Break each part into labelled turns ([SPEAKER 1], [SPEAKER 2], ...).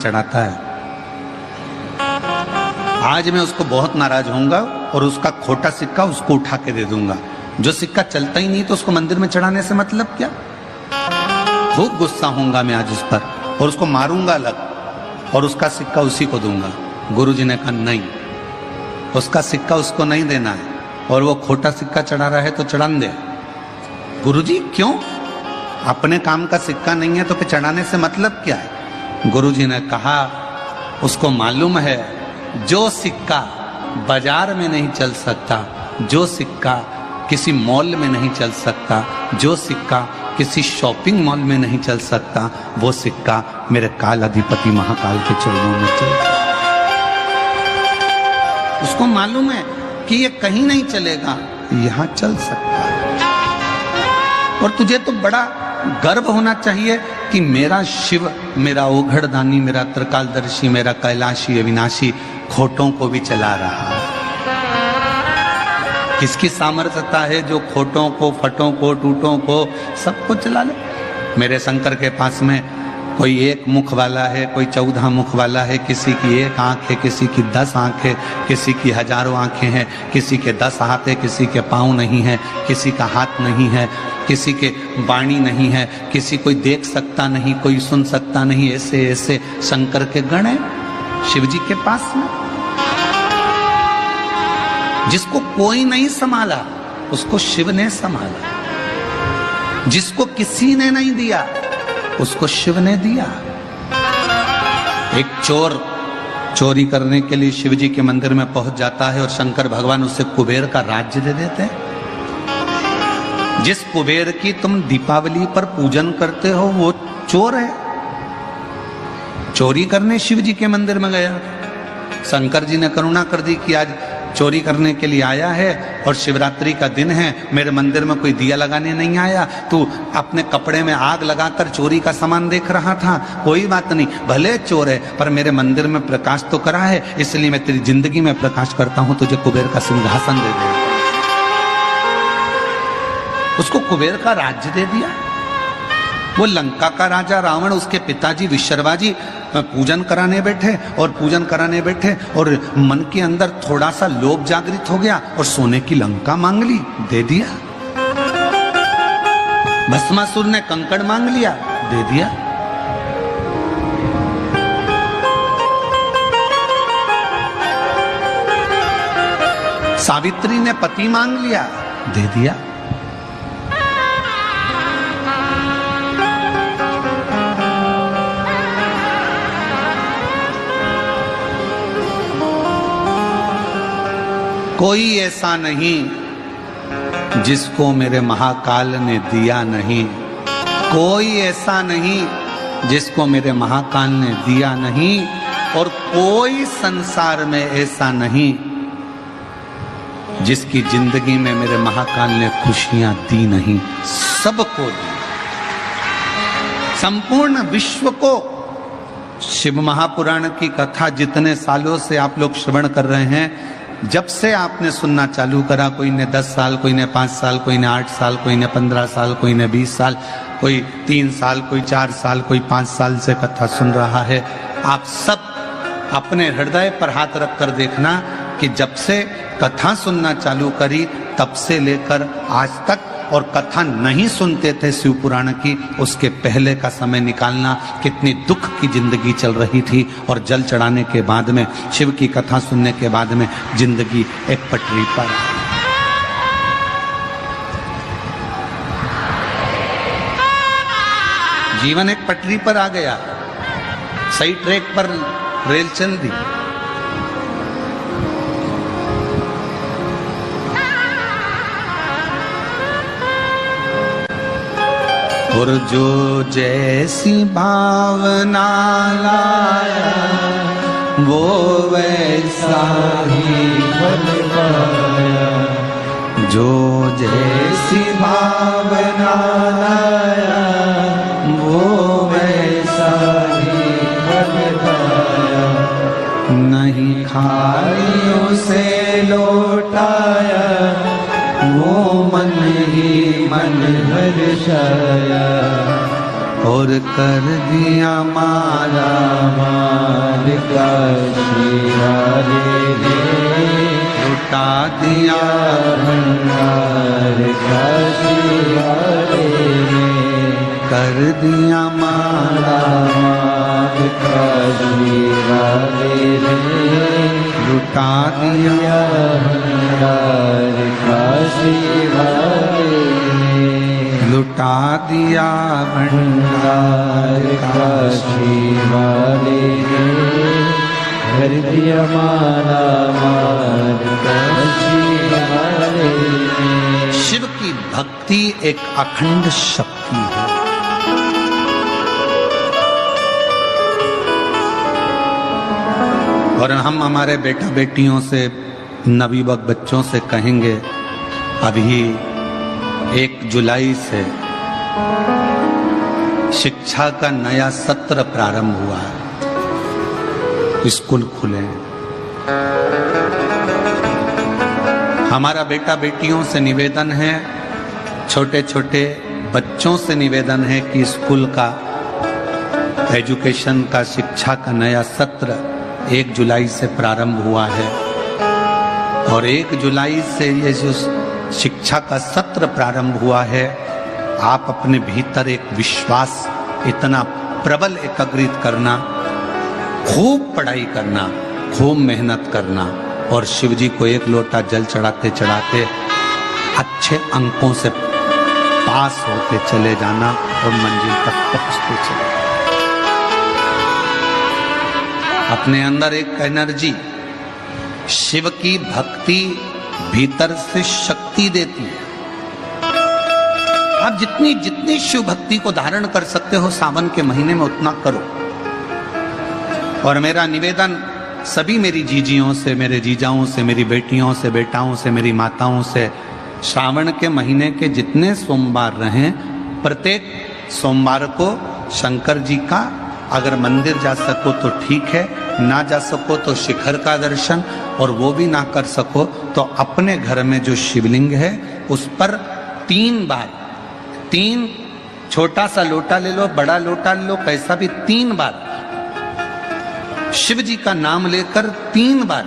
[SPEAKER 1] चढ़ाता है। आज मैं उसको बहुत नाराज होऊंगा और उसका खोटा सिक्का उसको उठा के दे दूंगा। जो सिक्का चलता ही नहीं तो उसको मंदिर में चढ़ाने से मतलब क्या। खूब गुस्सा होऊंगा मैं आज उस पर और उसको मारूंगा अलग और उसका सिक्का उसी को दूंगा। गुरुजी ने कहा नहीं, उसका सिक्का उसको नहीं देना है और वो खोटा सिक्का चढ़ा रहा है तो चढ़ान दे। गुरुजी क्यों? अपने काम का सिक्का नहीं है तो फिर चढ़ाने से मतलब क्या है? गुरुजी ने कहा उसको मालूम है जो सिक्का बाजार में नहीं चल सकता, जो सिक्का किसी मॉल में नहीं चल सकता, जो सिक्का किसी शॉपिंग मॉल में नहीं चल सकता, वो सिक्का मेरे काल अधिपति महाकाल के चरणों में चलता। उसको मालूम है कि ये कहीं नहीं चलेगा, यहां चल सकता है। और तुझे तो बड़ा गर्व होना चाहिए कि मेरा शिव, मेरा ओघड़दानी, मेरा त्रिकालदर्शी, मेरा कैलाशी अविनाशी खोटों को भी चला रहा है। किसकी सामर्थ्यता है जो खोटों को, फटों को, टूटों को सबको चला ले? मेरे शंकर के पास में कोई एक मुख वाला है, कोई 14 मुख वाला है, किसी की एक आंख है, किसी की 10 आंख है, किसी की हजारों आंखें हैं, किसी के 10 हाथ है, किसी के पाँव नहीं है, किसी का हाथ नहीं है, किसी के वाणी नहीं है, किसी कोई देख सकता नहीं, कोई सुन सकता नहीं। ऐसे ऐसे शंकर के गण हैं शिव जी के पास में। जिसको कोई नहीं संभाला उसको शिव ने संभाला, जिसको किसी ने नहीं दिया उसको शिव ने दिया। एक चोर चोरी करने के लिए शिव जी के मंदिर में पहुंच जाता है और शंकर भगवान उसे कुबेर का राज्य दे देते हैं। जिस कुबेर की तुम दीपावली पर पूजन करते हो वो चोर है। चोरी करने शिव जी के मंदिर में गया, शंकर जी ने करुणा कर दी कि आज चोरी करने के लिए आया है और शिवरात्रि का दिन है, मेरे मंदिर में कोई दिया लगाने नहीं आया, तू अपने कपड़े में आग लगाकर चोरी का सामान देख रहा था, कोई बात नहीं, भले चोर है पर मेरे मंदिर में प्रकाश तो करा है, इसलिए मैं तेरी जिंदगी में प्रकाश करता हूं, तुझे कुबेर का सिंहासन दे दे। उसको कुबेर का राज्य दे दिया। वो लंका का राजा रावण, उसके पिताजी विश्रवा जी पूजन कराने बैठे और मन के अंदर थोड़ा सा लोभ जागृत हो गया और सोने की लंका मांग ली, दे दिया। भस्मासुर ने कंकड़ मांग लिया, दे दिया। सावित्री ने पति मांग लिया, दे दिया। कोई ऐसा नहीं जिसको मेरे महाकाल ने दिया नहीं, कोई ऐसा नहीं जिसको मेरे महाकाल ने दिया नहीं, और कोई संसार में ऐसा नहीं जिसकी जिंदगी में मेरे महाकाल ने खुशियां दी नहीं। सबको दी, संपूर्ण विश्व को। शिव महापुराण की कथा जितने सालों से आप लोग श्रवण कर रहे हैं, जब से आपने सुनना चालू करा, कोई ने 10 साल, कोई ने 5 साल, कोई ने 8 साल, कोई ने 15 साल, कोई ने 20 साल, कोई 3 साल, कोई 4 साल, कोई 5 साल से कथा सुन रहा है। आप सब अपने हृदय पर हाथ रखकर देखना कि जब से कथा सुनना चालू करी तब से लेकर आज तक, और कथा नहीं सुनते थे शिव पुराण की, उसके पहले का समय निकालना, कितनी दुख की जिंदगी चल रही थी, और जल चढ़ाने के बाद में, शिव की कथा सुनने के बाद में जिंदगी एक पटरी पर। जीवन एक पटरी पर आ गया, सही ट्रैक पर रेल चल दी। और जो जैसी भावना लाया वो वैसा ही फल पाया, जो जैसी भावना लाया वो वैसा ही फल पाया, नहीं खाली उसे लौटाया वो मन ही मन हर्षाया। और कर दिया माला
[SPEAKER 2] माल काशी वाले ने,
[SPEAKER 1] लुटा दिया
[SPEAKER 2] भंडार काशी वाले ने,
[SPEAKER 1] कर दिया माला
[SPEAKER 2] माल काशी वाले ने,
[SPEAKER 1] लुटा दिया
[SPEAKER 2] भंडार काशी वाले ने,
[SPEAKER 1] लुटा दिया
[SPEAKER 2] भंडार काशी वाले ने, कर दिया माला माल काशी वाले ने।
[SPEAKER 1] शिव की भक्ति एक अखंड शक्ति है। और हम हमारे बेटा बेटियों से, नवयुवक बच्चों से कहेंगे, अभी 1 जुलाई से शिक्षा का नया सत्र प्रारंभ हुआ है, स्कूल खुले हैं। हमारा बेटा बेटियों से निवेदन है, छोटे छोटे बच्चों से निवेदन है कि स्कूल का एजुकेशन का, शिक्षा का नया सत्र 1 जुलाई से प्रारंभ हुआ है। और 1 जुलाई से ये जो शिक्षा का सत्र प्रारंभ हुआ है, आप अपने भीतर एक विश्वास इतना प्रबल एकत्रित करना, खूब पढ़ाई करना, खूब मेहनत करना, और शिव जी को 1 लोटा जल चढ़ाते चढ़ाते अच्छे अंकों से पास होते चले जाना और मंजिल तक पहुंचते चले। अपने अंदर एक एनर्जी, शिव की भक्ति भीतर से शक्ति देती है। आप जितनी जितनी शिव भक्ति को धारण कर सकते हो सावन के महीने में उतना करो। और मेरा निवेदन सभी मेरी जीजियों से, मेरे जीजाओं से, मेरी बेटियों से, बेटाओं से, मेरी माताओं से, श्रावण के महीने के जितने सोमवार रहें, प्रत्येक सोमवार को शंकर जी का अगर मंदिर जा सको तो ठीक है, ना जा सको तो शिखर का दर्शन, और वो भी ना कर सको तो अपने घर में जो शिवलिंग है उस पर 3 बार, 3 छोटा सा लोटा ले लो, बड़ा लोटा ले लो, कैसा भी, 3 बार शिव जी का नाम लेकर 3 बार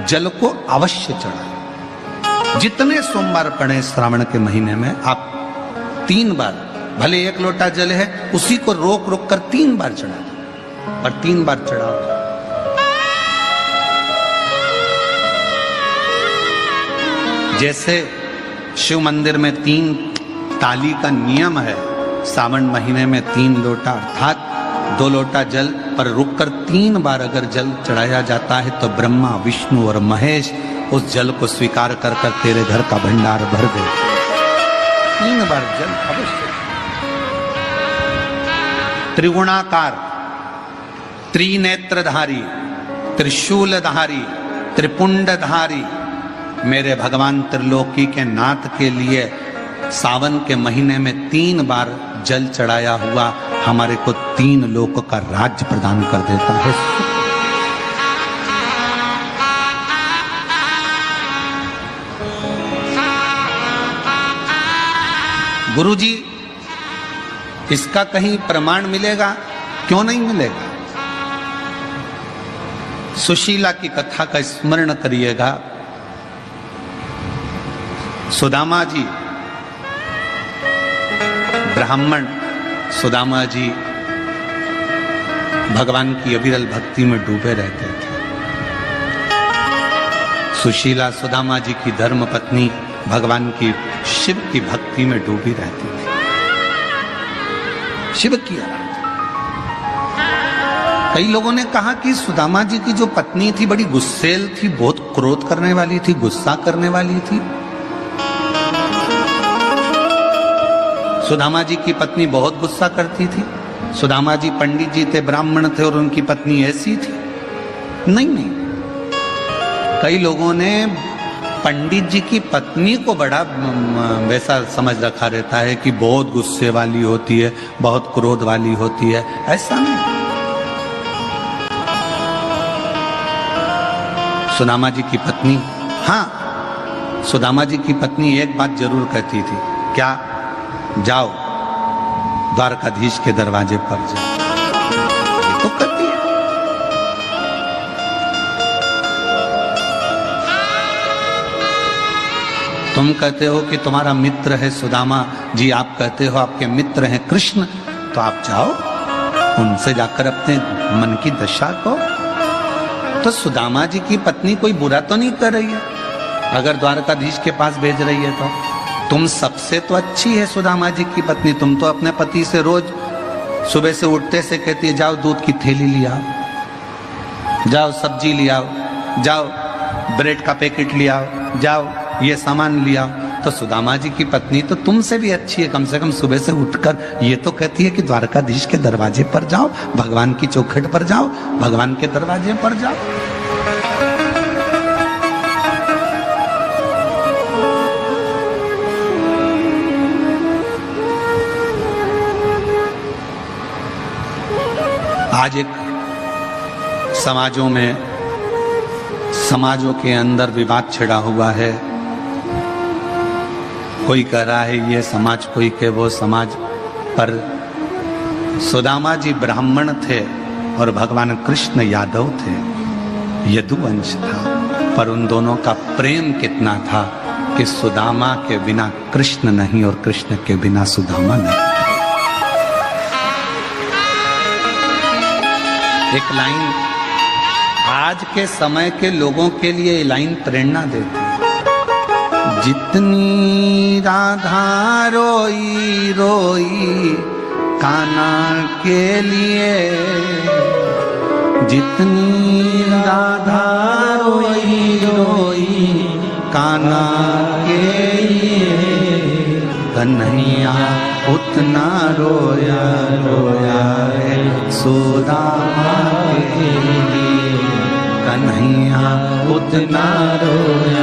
[SPEAKER 1] जल को अवश्य चढ़ाएं। जितने सोमवार पड़े श्रावण के महीने में आप 3 बार, भले 1 लोटा जल है उसी को रोक रोक कर 3 बार चढ़ा, पर 3 बार चढ़ाओ। जैसे शिव मंदिर में 3 ताली का नियम है, सावन महीने में 3 लोटा अर्थात 2 लोटा जल पर रुककर 3 बार अगर जल चढ़ाया जाता है तो ब्रह्मा, विष्णु और महेश उस जल को स्वीकार कर कर तेरे घर का भंडार भर दे। 3 बार जल अवश्य। त्रिगुणाकार, त्रिनेत्रधारी, त्रिशूलधारी, त्रिपुंडधारी मेरे भगवान त्रिलोकी के नाथ के लिए सावन के महीने में 3 बार जल चढ़ाया हुआ हमारे को 3 लोक का राज्य प्रदान कर देता है। गुरुजी, इसका कहीं प्रमाण मिलेगा? क्यों नहीं मिलेगा? सुशीला की कथा का स्मरण करिएगा। सुदामा जी, ब्राह्मण सुदामा जी भगवान की अविरल भक्ति में डूबे रहते थे। सुशीला सुदामा जी की धर्म पत्नी भगवान की शिव की भक्ति में डूबी रहती थी, शिव की आराधना। कई लोगों ने कहा कि सुदामा जी की जो पत्नी थी बड़ी गुस्सेल थी, बहुत क्रोध करने वाली थी, गुस्सा करने वाली थी। सुदामा जी की पत्नी बहुत गुस्सा करती थी। सुदामा जी पंडित जी थे, ब्राह्मण थे और उनकी पत्नी ऐसी थी? नहीं। कई लोगों ने पंडित जी की पत्नी को बड़ा वैसा समझ रखा रहता है कि बहुत गुस्से वाली होती है, बहुत क्रोध वाली होती है। ऐसा नहीं। सुदामा जी की पत्नी, हाँ, सुदामा जी की पत्नी एक बात जरूर कहती थी, क्या? जाओ द्वारकाधीश के दरवाजे पर जाओ। ये तो कहती है। तुम कहते हो कि तुम्हारा मित्र है सुदामा जी, आप कहते हो आपके मित्र हैं कृष्ण, तो आप जाओ उनसे जाकर अपने मन की दशा को। तो सुदामा जी की पत्नी कोई बुरा तो नहीं कर रही है अगर द्वारकाधीश के पास भेज रही है तो। तुम सबसे तो अच्छी है सुदामा जी की पत्नी। तुम तो अपने पति से रोज सुबह से उठते से कहती है जाओ दूध की थैली ले आओ, जाओ सब्जी ले आओ, जाओ ब्रेड का पैकेट ले आओ, जाओ ये सामान ले आओ। तो सुदामा जी की पत्नी तो तुमसे भी अच्छी है, कम से कम सुबह से उठकर ये तो कहती है कि द्वारकाधीश के दरवाजे पर जाओ, भगवान की चौखट पर जाओ, भगवान के दरवाजे पर जाओ। आज एक समाजों के अंदर विवाद छिड़ा हुआ है। कोई कह रहा है ये समाज, कोई के वो समाज। पर सुदामा जी ब्राह्मण थे और भगवान कृष्ण यादव थे, यदुवंश था। पर उन दोनों का प्रेम कितना था कि सुदामा के बिना कृष्ण नहीं और कृष्ण के बिना सुदामा नहीं। एक लाइन आज के समय के लोगों के लिए लाइन प्रेरणा देती है। जितनी राधा रोई रोई कान्हा के लिए, जितनी राधा रोई रोई कान्हा के लिए, कन्हैया उतना रोया रोया है सुदामा के लिए, कन्हैया उतना रोया